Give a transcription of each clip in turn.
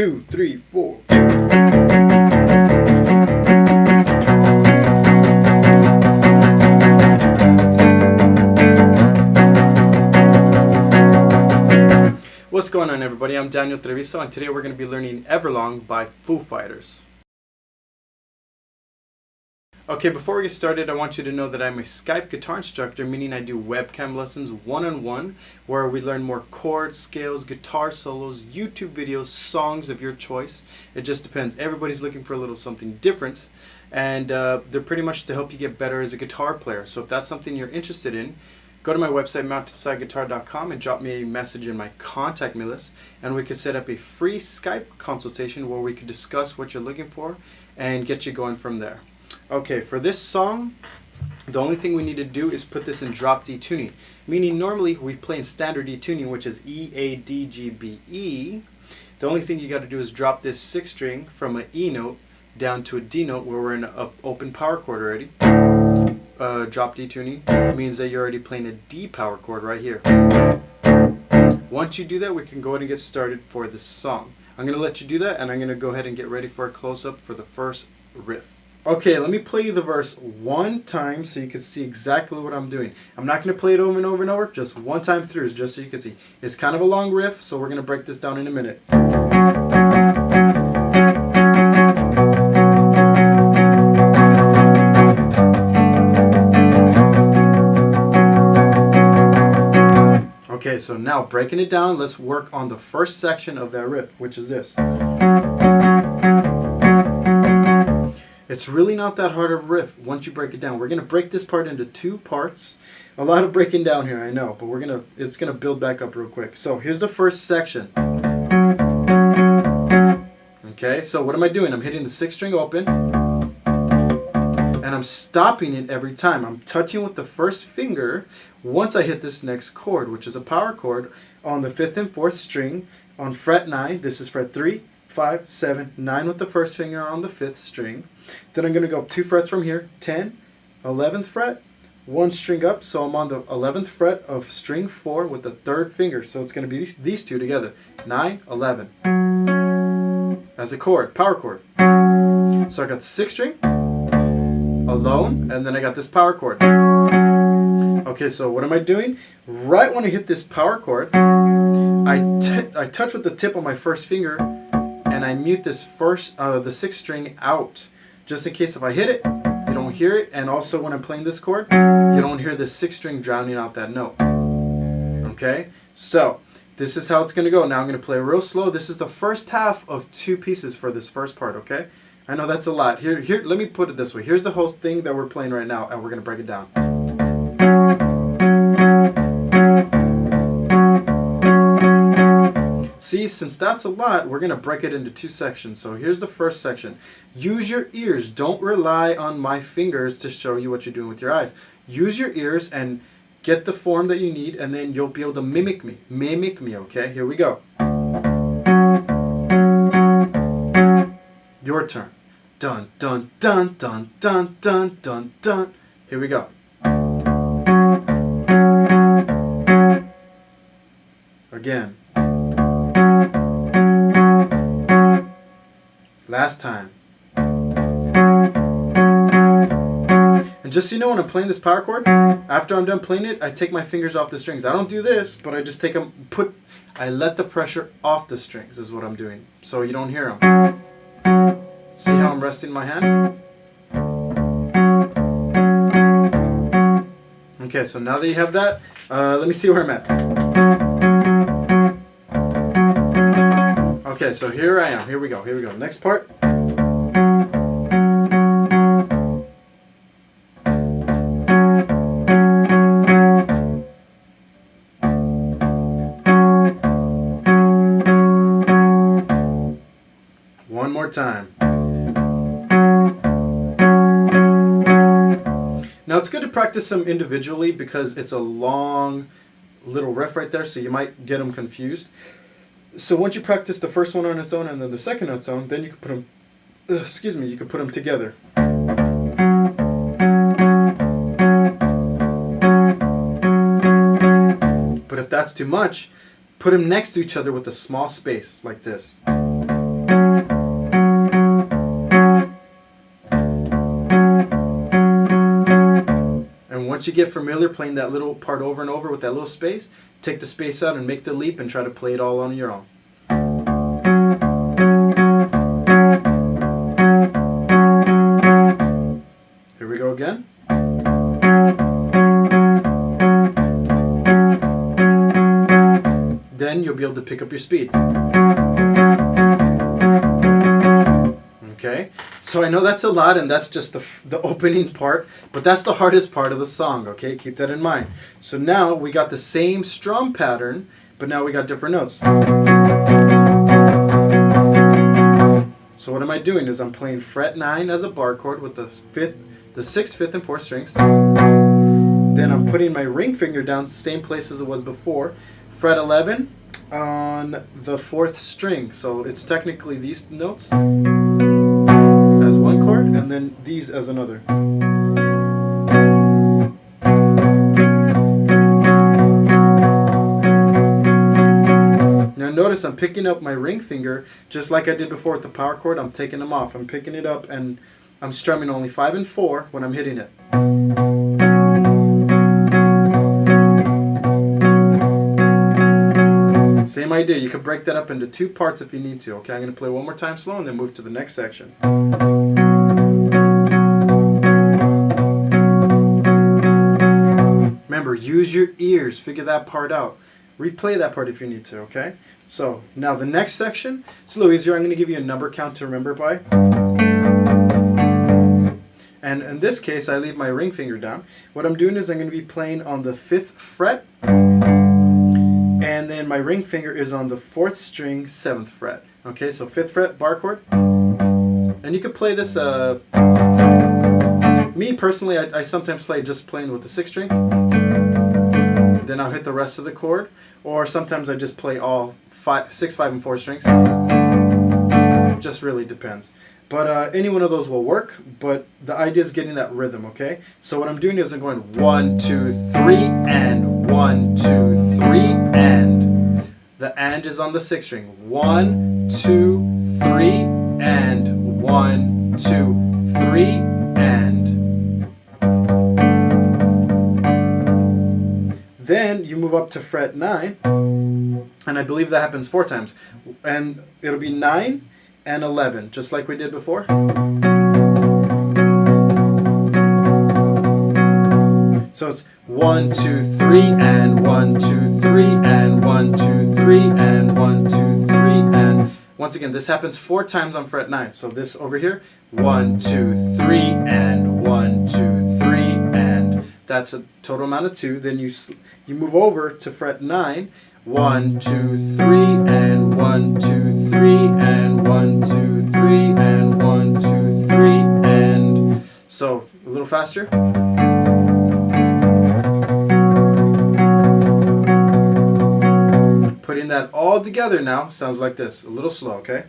2, 3, 4. What's going on, everybody? I'm Daniel Treviso, and today we're going to be learning Everlong by Foo Fighters. Okay, before we get started, I want you to know that I'm a Skype guitar instructor, meaning I do webcam lessons one-on-one, where we learn more chords, scales, guitar solos, YouTube videos, songs of your choice. It just depends. Everybody's looking for a little something different, and they're pretty much to help you get better as a guitar player. So if that's something you're interested in, go to my website, mountainsideguitar.com, and drop me a message in my contact me list, and we could set up a free Skype consultation where we could discuss what you're looking for and get you going from there. Okay, for this song, the only thing we need to do is put this in drop D tuning, meaning normally we play in standard D tuning, which is E, A, D, G, B, E. The only thing you got to do is drop this 6th string from an E note down to a D note where we're in an open power chord already. Drop D tuning means that you're already playing a D power chord right here. Once you do that, we can go ahead and get started for this song. I'm going to let you do that, and I'm going to go ahead and get ready for a close-up for the first riff. Okay, let me play you the verse one time so you can see exactly what I'm doing. I'm not going to play it over and over and over, just one time through, just so you can see. It's kind of a long riff, so we're going to break this down in a minute. Okay, so now breaking it down, let's work on the first section of that riff, which is this. It's really not that hard of a riff once you break it down. We're going to break this part into 2 parts. A lot of breaking down here, I know, but it's going to build back up real quick. So here's the first section. Okay, so what am I doing? I'm hitting the 6th string open, and I'm stopping it every time. I'm touching with the first finger once I hit this next chord, which is a power chord on the 5th and 4th string on fret 9. This is fret 3, 5, 7, 9 with the first finger on the 5th string. Then I'm going to go up 2 frets from here, 10, 11th fret, 1 string up, so I'm on the 11th fret of string 4 with the 3rd finger. So it's going to be these 2 together, 9, 11. As a chord, power chord. So I got the 6th string, alone, and then I got this power chord. Okay, so what am I doing? Right when I hit this power chord, I touch with the tip of my first finger, and I mute this the 6th string out, just in case if I hit it, you don't hear it, and also when I'm playing this chord, you don't hear the 6th string drowning out that note. Okay, so this is how it's going to go. Now I'm going to play real slow. This is the first half of 2 pieces for this first part. Okay, I know that's a lot. Here, let me put it this way. Here's the whole thing that we're playing right now, and we're going to break it down. See, since that's a lot, we're going to break it into 2 sections. So here's the first section. Use your ears. Don't rely on my fingers to show you what you're doing with your eyes. Use your ears and get the form that you need, and then you'll be able to mimic me. Mimic me, okay? Here we go. Your turn. Dun, dun, dun, dun, dun, dun, dun, dun. Here we go. Again. Last time. And just so you know, when I'm playing this power chord, after I'm done playing it, I take my fingers off the strings. I don't do this, but I just take them, I let the pressure off the strings is what I'm doing, so you don't hear them. See how I'm resting my hand? Okay, so now that you have that, let me see where I'm at. Okay, so here I am. Here we go. Next part. One more time. Now it's good to practice them individually because it's a long little riff right there, so you might get them confused. So once you practice the first one on its own and then the second on its own, then you can put them, you can put them together. But if that's too much, put them next to each other with a small space like this. Once you get familiar playing that little part over and over with that little space, take the space out and make the leap and try to play it all on your own. Here we go again. Then you'll be able to pick up your speed. Okay, so I know that's a lot, and that's just the opening part, but that's the hardest part of the song, okay? Keep that in mind. So now we got the same strum pattern, but now we got different notes. So what am I doing is I'm playing fret 9 as a bar chord with the 6th, 5th, and 4th strings. Then I'm putting my ring finger down, same place as it was before, fret 11 on the 4th string. So it's technically these notes as one chord, and then these as another. Now notice I'm picking up my ring finger just like I did before with the power chord. I'm taking them off. I'm picking it up and I'm strumming only 5 and 4 when I'm hitting it. Same idea. You could break that up into 2 parts if you need to. Okay, I'm going to play one more time slow and then move to the next section. Remember, use your ears. Figure that part out. Replay that part if you need to, okay? So, now the next section, it's a little easier. I'm going to give you a number count to remember by. And in this case, I leave my ring finger down. What I'm doing is I'm going to be playing on the 5th fret. And then my ring finger is on the 4th string, 7th fret. Okay, so 5th fret, bar chord. And you could play this, me personally, I sometimes play just playing with the 6th string. Then I'll hit the rest of the chord. Or sometimes I just play all 6, 5, and 4 strings. Just really depends. But any one of those will work, but the idea is getting that rhythm, okay? So what I'm doing is I'm going 1, 2, 3, and 1, 2, 3, and. The and is on the 6th string. 1, 2, 3, and 1, 2, 3, and. Then you move up to fret 9, and I believe that happens 4 times. And it'll be 9 and 11, just like we did before. So it's 1, 2, 3, and 1, 2, 3, and 1, 2, 3, and 1, 2, 3, and. Once again, this happens 4 times on fret 9. So this over here, 1, 2, 3, and 1, 2, 3, and. That's a total amount of 2. Then you move over to fret 9. 1, 2, 3, and 1, 2, 3, and 1, 2, 3, and 1, 2, 3, and. So a little faster. Putting that all together now sounds like this. A little slow, okay?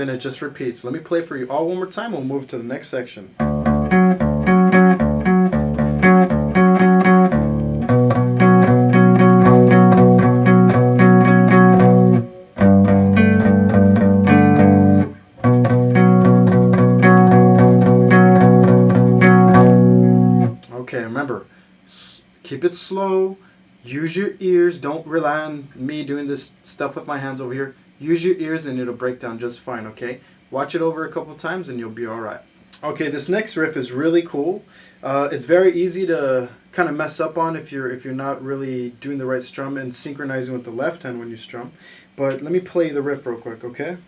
It just repeats. Let me play for you all one more time. We'll move to the next section. Okay, remember, keep it slow. Use your ears. Don't rely on me doing this stuff with my hands over here. Use your ears and it'll break down just fine, okay? Watch it over a couple times and you'll be alright. Okay, this next riff is really cool. It's very easy to kind of mess up on if you're not really doing the right strum and synchronizing with the left hand when you strum. But let me play the riff real quick, okay?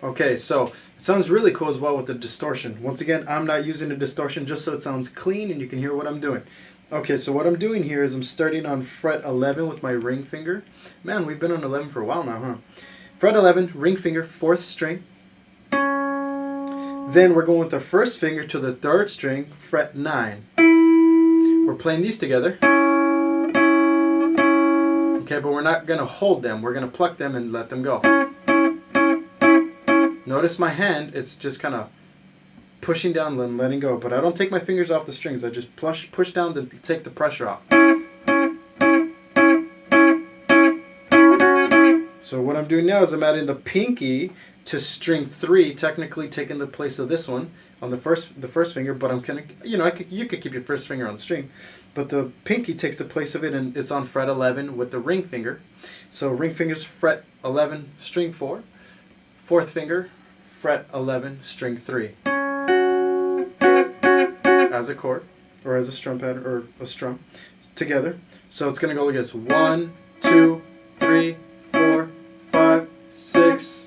Okay, so it sounds really cool as well with the distortion. Once again, I'm not using a distortion just so it sounds clean and you can hear what I'm doing. Okay, so what I'm doing here is I'm starting on fret 11 with my ring finger. Man, we've been on 11 for a while now, huh? Fret 11, ring finger, 4th string. Then we're going with the 1st finger to the 3rd string, fret 9. We're playing these together. Okay, but we're not going to hold them. We're going to pluck them and let them go. Notice my hand, it's just kind of pushing down and letting go. But I don't take my fingers off the strings. I just push down to take the pressure off. So what I'm doing now is I'm adding the pinky to string 3, technically taking the place of this one on the first finger, but I'm kind of, you could keep your first finger on the string, but the pinky takes the place of it, and it's on fret 11 with the ring finger. So ring finger's fret 11, string 4, fourth finger, fret 11, string 3, as a chord, or as a strum pattern, or a strum, together. So it's going to go like this: 1, 2, 3, 4, 5, 6.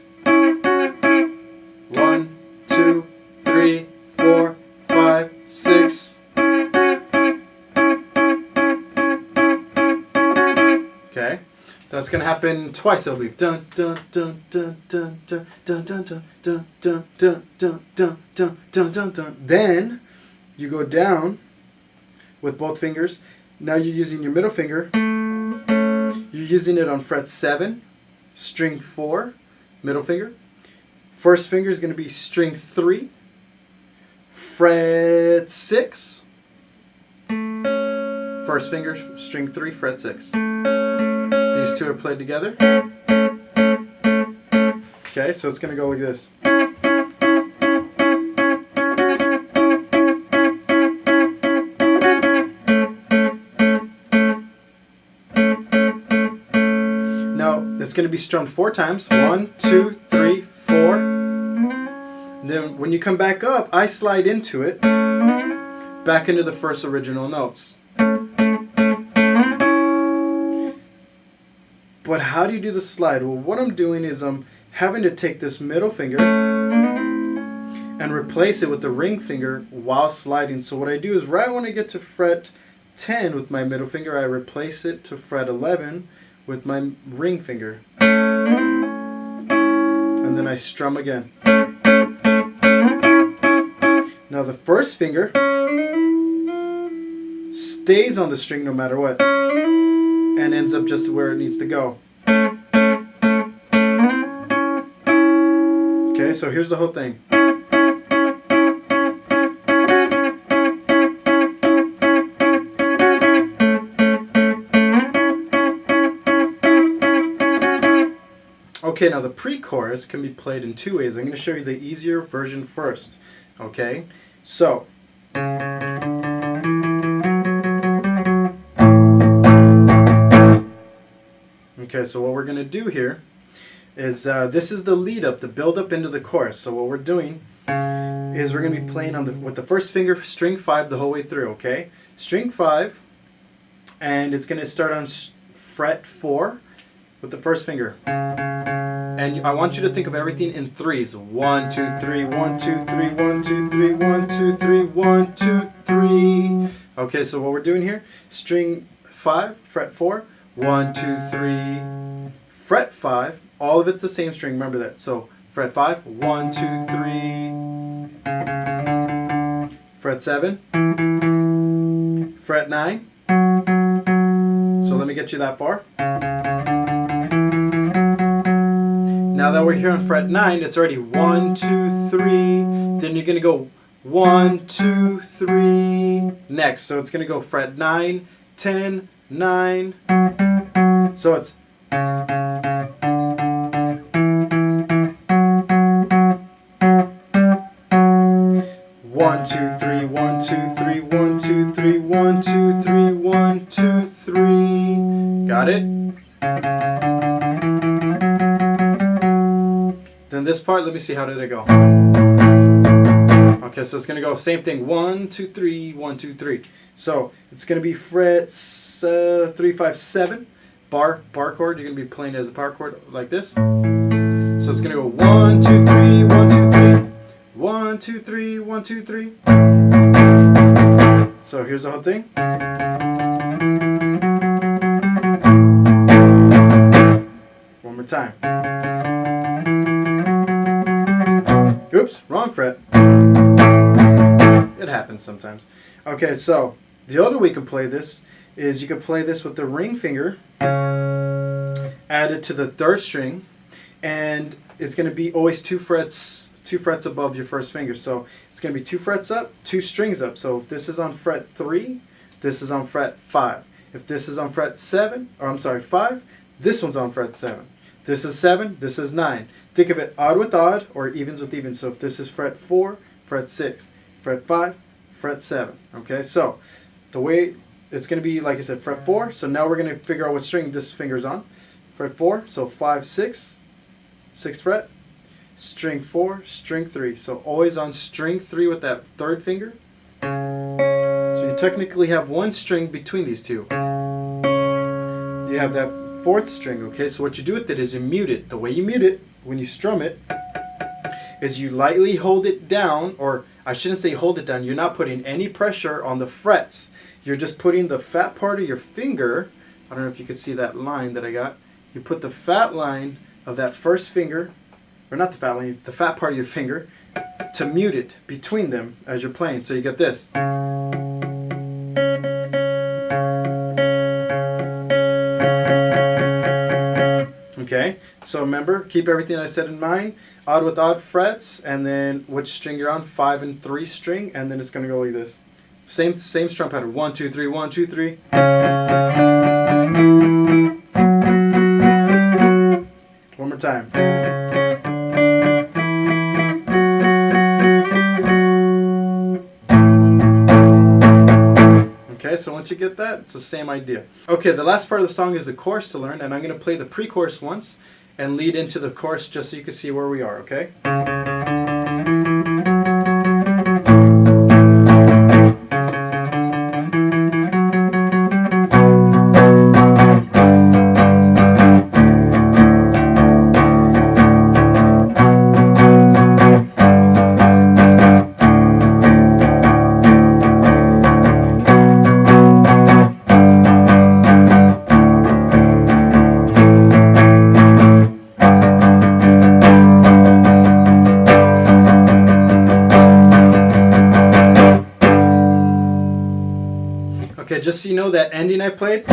1, 2, 3, 4, 5, 6. Okay, that's gonna happen twice. It'll be dun dun dun dun dun dun dun dun dun dun dun dun dun dun dun dun dun dun. Then you go down with both fingers. Now you're using your middle finger. You're using it on fret 7, string 4, middle finger. First finger is going to be string 3, fret 6. First finger, string 3, fret 6. These two are played together. Okay, so it's going to go like this. Now, it's going to be strummed 4 times. 1, 2, 3, 4. Then when you come back up, I slide into it, back into the first original notes. But how do you do the slide? Well, what I'm doing is I'm having to take this middle finger and replace it with the ring finger while sliding. So what I do is right when I get to fret 10 with my middle finger, I replace it to fret 11 with my ring finger. And then I strum again. Now the first finger stays on the string no matter what, and ends up just where it needs to go. Okay, so here's the whole thing. Okay, now the pre-chorus can be played in 2 ways. I'm going to show you the easier version first. Okay, so what we're going to do here is this is the lead up, the build up into the chorus. So what we're doing is we're going to be playing on with the first finger, string 5 the whole way through. Okay, string 5, and it's going to start on fret 4 with the first finger. And I want you to think of everything in threes. 1, 2, 3, 1, 2, 3, 1, 2, 3, 1, 2, 3, 1, 2, 3. Okay, so what we're doing here, string 5, fret 4, 1, 2, 3, fret 5. All of it's the same string, remember that. So fret 5, 1, 2, 3, fret 7, fret 9. So let me get you that far. Now that we're here on fret 9, it's already 1, 2, 3. Then you're going to go 1, 2, 3 next. So it's going to go fret 9, 10, 9. So it's 1, 2, 3, 1, 2, 3, 1, 2, 3, 1, 2, 3, 1, 2, 3. Got it? Then this part, let me see, how did it go? Okay, so it's going to go same thing. 1, 2, 3, 1, 2, 3. So it's going to be frets 3, 5, 7. Bar chord. You're going to be playing as a bar chord like this. So it's going to go 1, 2, 3, 1, 2, 3. 1, 2, 3, 1, 2, 3. So here's the whole thing. One more time. Oops, wrong fret. It happens sometimes. Okay, so the other way you can play this is you can play this with the ring finger added to the third string, and it's going to be always 2 frets above your first finger. So it's going to be 2 frets up, 2 strings up. So if this is on fret 3, this is on fret 5. If this is on fret 7, or I'm sorry, 5, this one's on fret 7. This is 7, this is 9. Think of it odd with odd or evens with evens. So if this is fret 4, fret 6, fret 5, fret 7. Okay, so the way it's going to be, like I said, fret 4. So now we're going to figure out what string this finger's on. Fret 4, so 5, 6, 6th fret, string 4, string 3. So always on string 3 with that third finger. So you technically have one string between these two. You have that 4th string, okay? So what you do with it is you mute it. The way you mute it, when you strum it, is you lightly hold it down, or I shouldn't say hold it down, you're not putting any pressure on the frets. You're just putting the fat part of your finger, I don't know if you could see that line that I got, you put the fat line of that first finger, or not the fat line, the fat part of your finger, to mute it between them as you're playing. So you get this. Okay, so remember, keep everything I said in mind. Odd with odd frets, and then which string you're on, 5 and 3 string, and then it's going to go like this. Same strum pattern. 1, 2, 3, 1, 2, 3. One more time. Okay, so once you get that, it's the same idea. Okay, the last part of the song is the chorus to learn, and I'm going to play the pre-chorus once and lead into the chorus just so you can see where we are, okay? Okay, just so you know, that ending I played,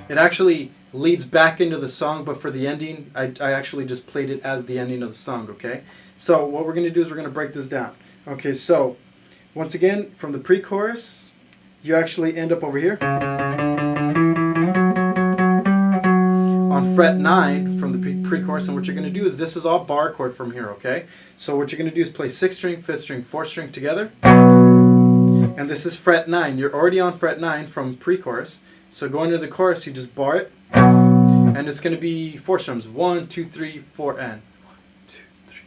it actually leads back into the song, but for the ending, I actually just played it as the ending of the song, okay? So what we're going to do is we're going to break this down. Okay, so once again, from the pre-chorus, you actually end up over here on fret 9 from the pre-chorus, and what you're going to do is this is all bar chord from here, okay? So what you're going to do is play 6th string, 5th string, 4th string together. And this is fret 9. You're already on fret 9 from pre-chorus. So going to the chorus, you just bar it. And it's going to be 4 strums. 1, 2, 3, 4, and. 1, 2, 3,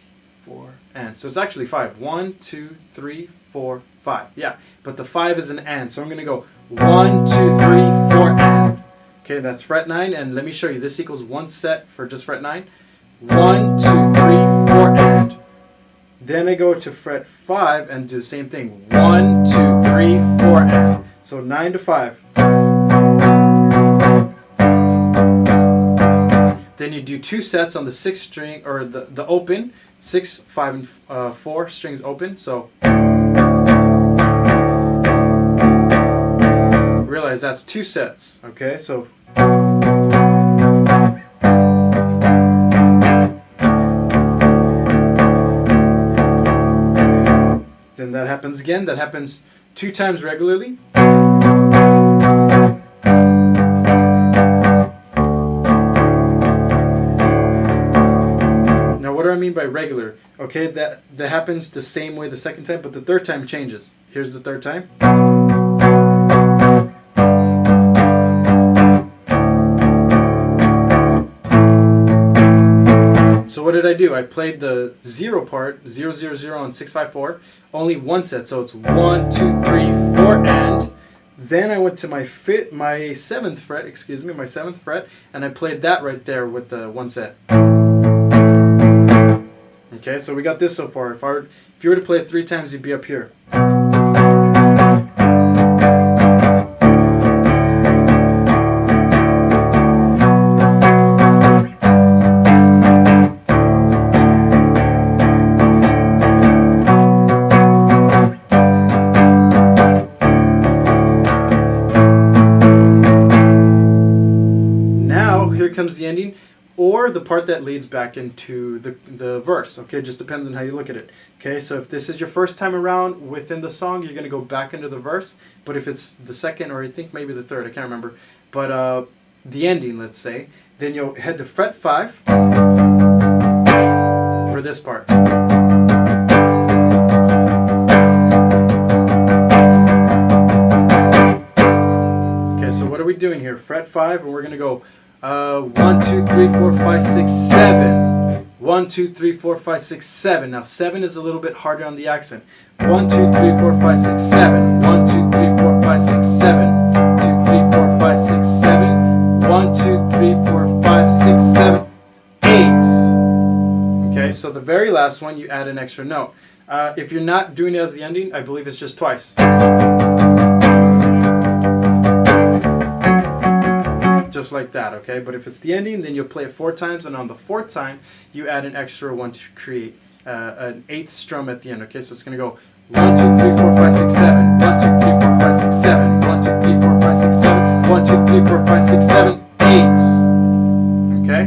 4, and. So it's actually 5. 1, 2, 3, 4, 5. Yeah, but the 5 is an and. So I'm going to go 1, 2, 3, 4, and. Okay, that's fret 9. And let me show you. This equals 1 set for just fret 9. 1, 2, 3, 4, and. Then I go to fret 5 and do the same thing. 1, 2, 3, 4, and. So 9 to 5. Then you do 2 sets on the 6th string, or the open. 6, 5, and 4 strings open. So realize that's 2 sets. Okay, so. Then that happens again. That happens 2 times regularly. Now what do I mean by regular? Okay, that happens the same way the second time, but the third time changes. Here's the third time. So what did I do? I played the 0 part, 0, 0, 0 on 6, 5, 4, only 1 set. So it's 1, 2, 3, 4, and. Then I went to my 7th fret, my 7th fret, and I played that right there with the 1 set. Okay, so we got this so far. If you were to play it 3 times, you'd be up here. or the part that leads back into the verse. Okay, it just depends on how you look at it. Okay, so if this is your first time around within the song, you're going to go back into the verse. But if it's the second, or I think maybe the third, I can't remember, but the ending, let's say, then you'll head to fret 5 for this part. Okay, so what are we doing here? Fret 5, and we're going to go 1, 2, 3, 4, 5, 6, 7. 1, 2, 3, 4, 5, 6, 7. Now 7 is a little bit harder on the accent. 1, 2, 3, 4, 5, 6, 7. 1, 2, 3, 4, 5, 6, 7. 2, 3, 4, 5, 6, 7. 1, 2, 3, 4, 5, 6, 7, 8. Okay, so the very last one, you add an extra note. If you're not doing it as the ending, I believe it's just twice. Just like that, okay? But if it's the ending, then you'll play it 4 times, and on the 4th time, you add an extra one to create an 8th strum at the end, okay? So it's going to go 1, 2, 3, 4, 5, 6, 7. 1, 2, 3, 4, 5, 6, 7. 1, 2, 3, 4, 5, 6, 7. 1, 2, 3, 4, 5, 6, 7, 8. Okay?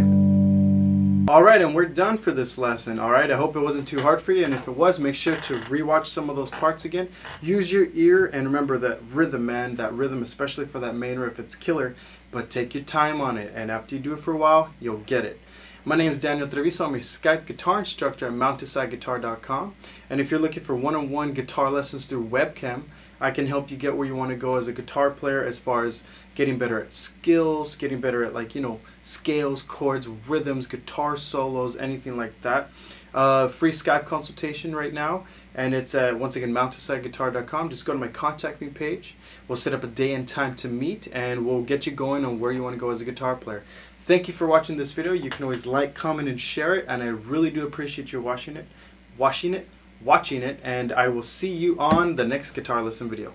Alright, and we're done for this lesson. Alright, I hope it wasn't too hard for you, and if it was, make sure to rewatch some of those parts again. Use your ear, and remember that rhythm, man. That rhythm, especially for that main riff, it's killer. But take your time on it, and after you do it for a while, you'll get it. My name is Daniel Treviso. I'm a Skype guitar instructor at mountainsideguitar.com. And if you're looking for one-on-one guitar lessons through webcam, I can help you get where you want to go as a guitar player, as far as getting better at skills, getting better at, like, scales, chords, rhythms, guitar solos, anything like that. Free Skype consultation right now, and it's at, once again, mountainsideguitar.com. Just go to my contact me page. We'll set up a day and time to meet, and we'll get you going on where you want to go as a guitar player. Thank you for watching this video. You can always like, comment, and share it, and I really do appreciate you watching it, and I will see you on the next guitar lesson video.